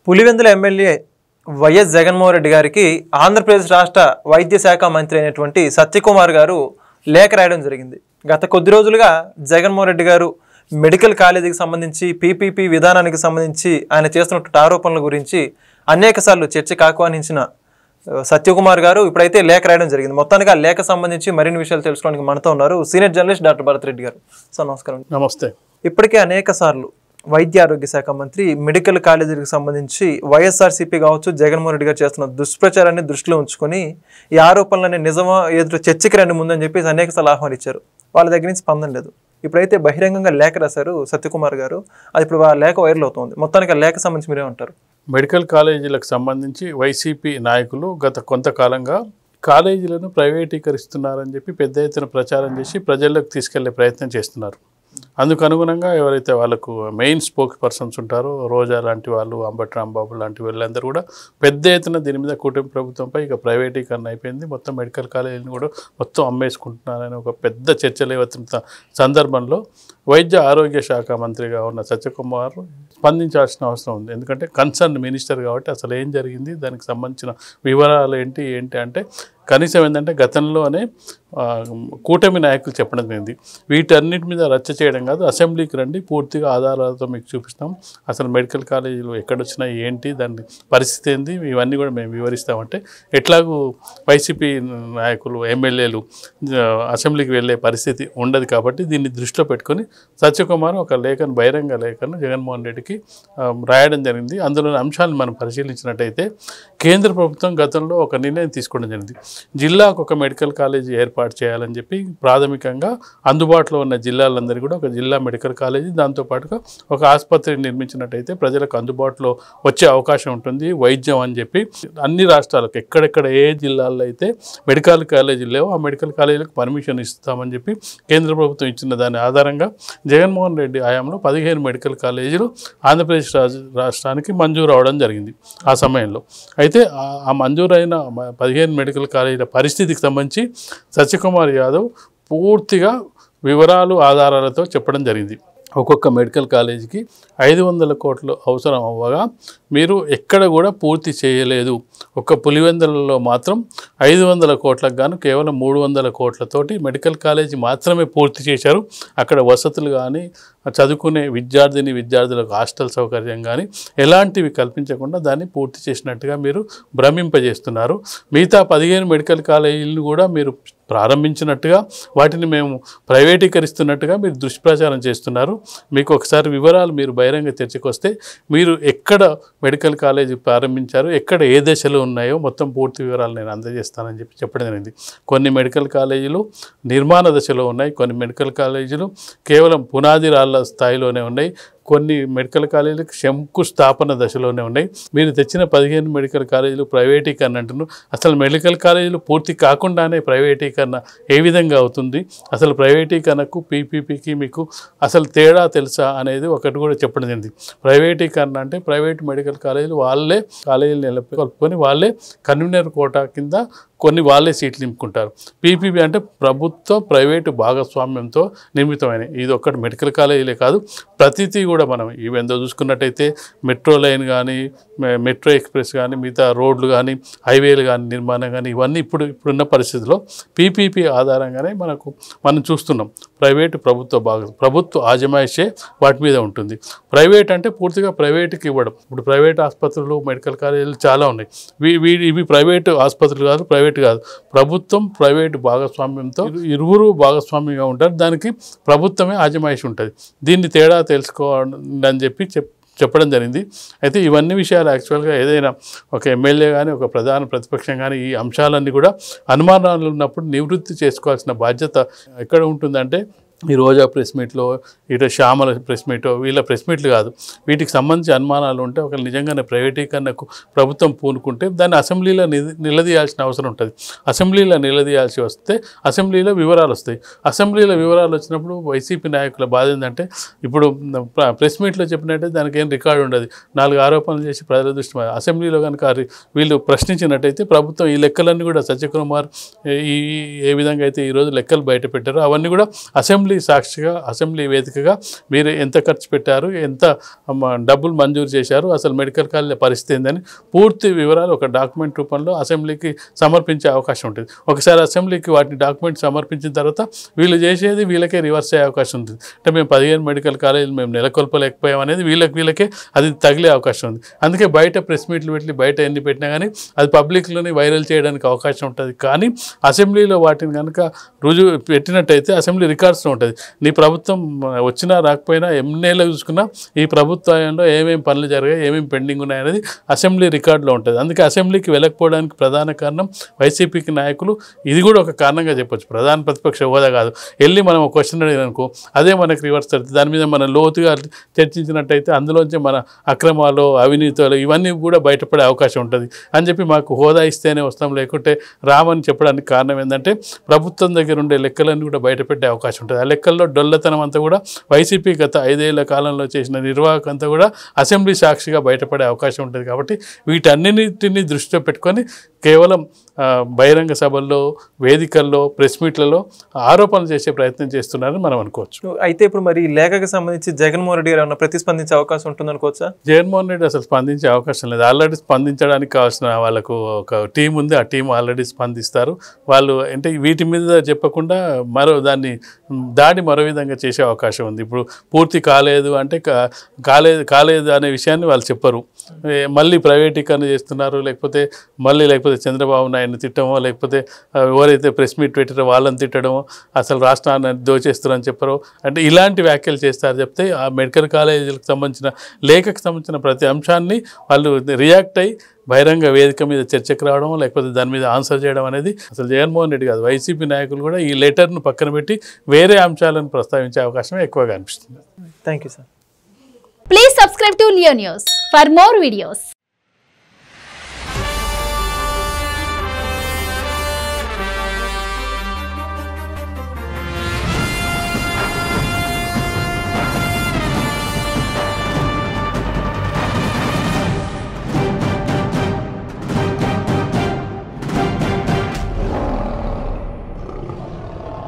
Pulivendula MLA YS Jaganmohan Reddy గారికి ఆంధ్రప్రదేశ్ రాష్ట్ర వైద్య శాఖ మంత్రి అయినటువంటి సత్యకుమార్ గారు లేఖ రాయడం జరిగింది. గత కొద్ది రోజులుగా జగన్మోహన్ రెడ్డి గారు మెడికల్ కాలేజీకి సంబంధించి పీపీపీ విధానానికి సంబంధించి ఆయన చేస్తున్నటువంటి ఆరోపణల గురించి అనేకసార్లు చర్చకు ఆహ్వానించిన సత్యకుమార్ గారు ఇప్పుడైతే లేఖ రాయడం జరిగింది. మొత్తానికి ఆ లేఖ సంబంధించి మరిన్ని విషయాలు తెలుసుకోవడానికి మనతో ఉన్నారు senior journalist doctor Bharat Reddy గారు. సార్ నమస్కారం. నమస్తే. ఇప్పటికే అనేక సార్లు వైద్య ఆరోగ్య శాఖ మంత్రి మెడికల్ కాలేజీలకు సంబంధించి వైఎస్ఆర్సీపీ కావచ్చు జగన్మోహన్ రెడ్డి గారు చేస్తున్న దుష్ప్రచారాన్ని దృష్టిలో ఉంచుకొని ఈ ఆరోపణలన్నీ నిజమా ఎదురు చర్చకి రండి ముందని చెప్పేసి అనేక సార్లు ఆహ్వానించారు. వాళ్ళ దగ్గర నుంచి స్పందన లేదు. ఇప్పుడైతే బహిరంగంగా లేఖ రాశారు సత్యకుమార్ గారు. అది ఇప్పుడు ఆ లేఖ వైరల్ అవుతుంది. మొత్తానికి ఆ లేఖ సంబంధించి మీరేమంటారు? మెడికల్ కాలేజీలకు సంబంధించి వైసీపీ నాయకులు గత కొంతకాలంగా కాలేజీలను ప్రైవేటీకరిస్తున్నారని చెప్పి పెద్ద ఎత్తున ప్రచారం చేసి ప్రజల్లోకి తీసుకెళ్లే ప్రయత్నం చేస్తున్నారు. అందుకు అనుగుణంగా ఎవరైతే వాళ్ళకు మెయిన్ స్పోక్స్ పర్సన్స్ ఉంటారో రోజా లాంటి వాళ్ళు, అంబటి రాంబాబు లాంటి వాళ్ళందరూ కూడా పెద్ద ఎత్తున దీని మీద కూటమి ప్రభుత్వంపై ఇక ప్రైవేటీకరణ అయిపోయింది, మొత్తం మెడికల్ కాలేజీని కూడా మొత్తం అమ్మేసుకుంటున్నారని ఒక పెద్ద చర్చ లేవతున్న సందర్భంలో వైద్య ఆరోగ్య శాఖ మంత్రిగా ఉన్న సత్యకుమార్ స్పందించాల్సిన అవసరం ఉంది. ఎందుకంటే కన్సర్న్ మినిస్టర్ కాబట్టి అసలు ఏం జరిగింది, దానికి సంబంధించిన వివరాలు ఏంటి అంటే కనీసం ఏంటంటే గతంలోనే కూటమి నాయకులు చెప్పడం జరిగింది, వీటన్నిటి మీద రచ్చ చేయడం కాదు, అసెంబ్లీకి రండి, పూర్తిగా ఆధారాలతో మీకు చూపిస్తాం, అసలు మెడికల్ కాలేజీలు ఎక్కడొచ్చినాయి ఏంటి, దాని పరిస్థితి ఏంటి, ఇవన్నీ కూడా మేము వివరిస్తామంటే ఎట్లాగూ వైసీపీ నాయకులు ఎమ్మెల్యేలు అసెంబ్లీకి వెళ్ళే పరిస్థితి ఉండదు. కాబట్టి దీన్ని దృష్టిలో పెట్టుకొని సత్యకుమార్ ఒక లేఖను, బహిరంగ లేఖను జగన్మోహన్ రెడ్డికి రాయడం జరిగింది. అందులోని అంశాలను మనం పరిశీలించినట్టయితే కేంద్ర ప్రభుత్వం గతంలో ఒక నిర్ణయం తీసుకోవడం జరిగింది. జిల్లాకు ఒక మెడికల్ కాలేజీ ఏర్పాటు చేయాలని చెప్పి ప్రాథమికంగా అందుబాటులో ఉన్న జిల్లాలందరికీ కూడా ఒక జిల్లా మెడికల్ కాలేజీ, దాంతోపాటుగా ఒక ఆసుపత్రిని నిర్మించినట్టయితే ప్రజలకు అందుబాటులో వచ్చే అవకాశం ఉంటుంది వైద్యం అని చెప్పి అన్ని రాష్ట్రాలకు ఎక్కడెక్కడ ఏ జిల్లాల్లో అయితే మెడికల్ కాలేజీలు లేవో ఆ మెడికల్ కాలేజీలకు పర్మిషన్ ఇస్తామని చెప్పి కేంద్ర ప్రభుత్వం ఇచ్చిన దాని ఆధారంగా జగన్మోహన్ రెడ్డి హయాంలో 15 మెడికల్ కాలేజీలు ఆంధ్రప్రదేశ్ రాష్ట్రానికి మంజూరు అవడం జరిగింది. ఆ సమయంలో అయితే ఆ మంజూరైన 15 మెడికల్ కాలేజీల పరిస్థితికి సంబంధించి సత్యకుమార్ యాదవ్ పూర్తిగా వివరాలు ఆధారాలతో చెప్పడం జరిగింది. ఒక్కొక్క మెడికల్ కాలేజీకి 500 కోట్లు అవసరం అవ్వగా మీరు ఎక్కడ కూడా పూర్తి చేయలేదు. ఒక్క పులివెందులలో మాత్రం 500 కోట్లకు గాను కేవలం 300 కోట్లతోటి మెడికల్ కాలేజీ మాత్రమే పూర్తి చేశారు. అక్కడ వసతులు కానీ, చదువుకునే విద్యార్థులకు హాస్టల్ సౌకర్యం కానీ ఎలాంటివి కల్పించకుండా దాన్ని పూర్తి చేసినట్టుగా మీరు భ్రమింపజేస్తున్నారు. మిగతా 15 మెడికల్ కాలేజీలను కూడా మీరు ప్రారంభించినట్టుగా, వాటిని మేము ప్రైవేటీకరిస్తున్నట్టుగా మీరు దుష్ప్రచారం చేస్తున్నారు. మీకు ఒకసారి వివరాలు మీరు బహిరంగ చర్చకు వస్తే మీరు ఎక్కడ మెడికల్ కాలేజీ ప్రారంభించారు, ఎక్కడ ఏ దశలో ఉన్నాయో మొత్తం పూర్తి వివరాలు నేను అందజేస్తానని చెప్పడం జరిగింది. కొన్ని మెడికల్ కాలేజీలు నిర్మాణ దశలో ఉన్నాయి, కొన్ని మెడికల్ కాలేజీలు కేవలం పునాది రాళ్ళ స్థాయిలోనే ఉన్నాయి, కొన్ని మెడికల్ కాలేజీలకు శంకుస్థాపన దశలోనే ఉన్నాయి. మీరు తెచ్చిన 15 మెడికల్ కాలేజీలు ప్రైవేటీకరణ అంటున్నారు. అసలు మెడికల్ కాలేజీలు పూర్తి కాకుండానే ప్రైవేటీకరణ ఏ విధంగా అవుతుంది, అసలు ప్రైవేటీకరణకు పీపీపీకి మీకు అసలు తేడా తెలుసా అనేది ఒకటి కూడా చెప్పడం జరిగింది. ప్రైవేటీకరణ అంటే ప్రైవేట్ మెడికల్ కాలేజీలు వాళ్ళే కాలేజీలు నెలకొల్పుకొని వాళ్ళే కన్వీనర్ కోటా కింద కొన్ని వాళ్ళే సీట్లు నింపుకుంటారు. పీపీపీ అంటే ప్రభుత్వ ప్రైవేటు భాగస్వామ్యంతో నిర్మితమైన, ఇది ఒక్కటి మెడికల్ కాలేజీలే కాదు, ప్రతిదీ కూడా మనం ఈవెందో చూసుకున్నట్టయితే మెట్రో లైన్ కానీ, మెట్రో ఎక్స్ప్రెస్ కానీ, మిగతా రోడ్లు కానీ, హైవేలు కానీ నిర్మాణం కానీ ఇవన్నీ ఇప్పుడున్న పరిస్థితిలో పీపీపీ ఆధారంగానే మనం చూస్తున్నాం. ప్రైవేటు ప్రభుత్వ ఆజమాయిషే వాటి మీద ఉంటుంది. ప్రైవేట్ అంటే పూర్తిగా ప్రైవేటుకి ఇవ్వడం. ఇప్పుడు ప్రైవేట్ ఆసుపత్రులు, మెడికల్ కాలేజీలు చాలా ఉన్నాయి. ఇవి ప్రైవేటు ఆసుపత్రులు కాదు, ప్రైవేట్ కాదు, ప్రభుత్వం ప్రైవేటు భాగస్వామ్యంతో ఇరువురు భాగస్వామ్యంగా ఉంటారు. దానికి ప్రభుత్వమే ఆజమాయిషి ఉంటుంది. దీన్ని తేడా తెలుసుకోవాలని చెప్పడం జరిగింది. అయితే ఇవన్నీ విషయాలు యాక్చువల్గా ఏదైనా ఒక ఎమ్మెల్యే కానీ, ఒక ప్రధాన ప్రతిపక్షం కానీ ఈ అంశాలన్నీ కూడా అనుమానాలు ఉన్నప్పుడు నివృత్తి చేసుకోవాల్సిన బాధ్యత ఎక్కడ ఉంటుందంటే ఈ రోజా ప్రెస్ మీట్లో, ఇటు శ్యామల ప్రెస్ మీటో, వీళ్ళ ప్రెస్ మీట్లు కాదు, వీటికి సంబంధించి అనుమానాలు ఉంటే ఒకళ్ళు నిజంగానే ప్రైవేటీకరణకు ప్రభుత్వం పూనుకుంటే దాన్ని అసెంబ్లీలో నిలదీయాల్సిన అవసరం ఉంటుంది. అసెంబ్లీలో నిలదీయాల్సి వస్తే అసెంబ్లీలో వివరాలు వస్తాయి. అసెంబ్లీలో వివరాలు వచ్చినప్పుడు వైసీపీ నాయకుల బాధ ఏంటంటే ఇప్పుడు ప్రెస్ మీట్లో చెప్పినట్టే దానికి ఏం రికార్డు ఉండదు. 4 ఆరోపణలు చేసి ప్రజల దృష్టి అసెంబ్లీలో కనుక వీళ్ళు ప్రశ్నించినట్టయితే ప్రభుత్వం ఈ లెక్కలన్నీ కూడా సత్యకుమార్ ఏ విధంగా అయితే ఈరోజు లెక్కలు బయట పెట్టారో అవన్నీ కూడా అసెంబ్లీ అసెంబ్లీ సాక్షిగా అసెంబ్లీ వేదికగా మీరు ఎంత ఖర్చు పెట్టారు, ఎంత డబ్బులు మంజూరు చేశారు, అసలు మెడికల్ కాలేజ్ పరిస్థితి ఏందని పూర్తి వివరాలు ఒక డాక్యుమెంట్ రూపంలో అసెంబ్లీకి సమర్పించే అవకాశం ఉంటుంది. ఒకసారి అసెంబ్లీకి వాటిని డాక్యుమెంట్ సమర్పించిన తర్వాత వీళ్ళు చేసేది వీళ్ళకే రివర్స్ అయ్యే అవకాశం ఉంటుంది. అంటే మేము 15 మెడికల్ కాలేజీలు మేము నెలకొల్పలేకపోయాం అనేది వీళ్ళకే అది తగిలే అవకాశం ఉంది. అందుకే బయట ప్రెస్ మీట్లు పెట్టి బయట ఎన్ని పెట్టినా కానీ అది పబ్లిక్లోని వైరల్ చేయడానికి అవకాశం ఉంటుంది. కానీ అసెంబ్లీలో వాటిని కనుక రుజువు పెట్టినట్టయితే అసెంబ్లీ రికార్డ్స్లో ఉంటుంది. నీ ప్రభుత్వం వచ్చినా రాకపోయినా ఎన్నేళ్ళు చూసుకున్నా ఈ ప్రభుత్వంలో ఏమేమి పనులు జరిగాయి, ఏమేమి పెండింగ్ ఉన్నాయనేది అసెంబ్లీ రికార్డులో ఉంటుంది. అందుకే అసెంబ్లీకి వెళ్ళకపోవడానికి ప్రధాన కారణం వైసీపీకి నాయకులు ఇది కూడా ఒక కారణంగా చెప్పొచ్చు. ప్రధాన ప్రతిపక్ష హోదా కాదు, వెళ్ళి మనం ఒక క్వశ్చన్ అడిగిననుకో అదే మనకు రివర్స్ అవుతుంది. దాని మీద మనం లోతుగా చర్చించినట్టయితే అందులోంచి మన అక్రమాలు, అవినీతులు ఇవన్నీ కూడా బయటపడే అవకాశం ఉంటుంది అని చెప్పి మాకు హోదా ఇస్తేనే వస్తాం, లేకుంటే రామని చెప్పడానికి కారణం ఏంటంటే ప్రభుత్వం దగ్గర ఉండే లెక్కలన్నీ కూడా బయటపెట్టే అవకాశం ఉంటుంది. ఆ లెక్కల్లో డొల్లతనం అంతా కూడా వైసీపీ గత 5 ఏళ్ల కాలంలో చేసిన నిర్వాహకం అంతా కూడా అసెంబ్లీ సాక్షిగా బయటపడే అవకాశం ఉంటుంది. కాబట్టి వీటన్నిటిని దృష్టిలో పెట్టుకొని కేవలం బహిరంగ సభల్లో, వేదికల్లో, ప్రెస్ మీట్లలో ఆరోపణలు చేసే ప్రయత్నం చేస్తున్నారని మనం అనుకోవచ్చు. అయితే ఇప్పుడు మరి ఈ లేఖకు సంబంధించి జగన్మోహన్ రెడ్డి గారు ఏమన్నా ప్రతిస్పందించే అవకాశం ఉంటుందనుకోవచ్చా? జగన్మోహన్ రెడ్డి అసలు స్పందించే అవకాశం లేదు. ఆల్రెడీ స్పందించడానికి కావాల్సిన వాళ్ళకు ఒక టీం ఉంది, ఆ టీం ఆల్రెడీ స్పందిస్తారు. వాళ్ళు అంటే వీటి మీద చెప్పకుండా దాన్ని దాడి మరో విధంగా చేసే అవకాశం ఉంది. ఇప్పుడు పూర్తి కాలేదు అంటే కాలేదు అనే విషయాన్ని వాళ్ళు చెప్పరు. మళ్ళీ ప్రైవేటీకరణ చేస్తున్నారు, లేకపోతే చంద్రబాబు నాయుడిని తిట్టడమో, లేకపోతే ఎవరైతే ప్రెస్ మీట్ పెట్టారో వాళ్ళని తిట్టడమో, అసలు రాష్ట్రాన్ని దోచేస్తారని చెప్పరు. అంటే ఇలాంటి వ్యాఖ్యలు చేస్తారు చెప్తే ఆ మెడికల్ కాలేజీలకు సంబంధించిన లేఖకు సంబంధించిన ప్రతి అంశాన్ని వాళ్ళు రియాక్ట్ అయ్యి బహిరంగ వేదిక మీద చర్చకు రావడం, లేకపోతే దాని మీద ఆన్సర్ చేయడం అనేది అసలు జగన్మోహన్ రెడ్డి కాదు, వైసీపీ నాయకులు కూడా ఈ లెటర్ను పక్కన పెట్టి వేరే అంశాలను ప్రస్తావించే అవకాశం ఎక్కువగా అనిపిస్తుంది. Thank you sir. Please subscribe to Leo News for more videos.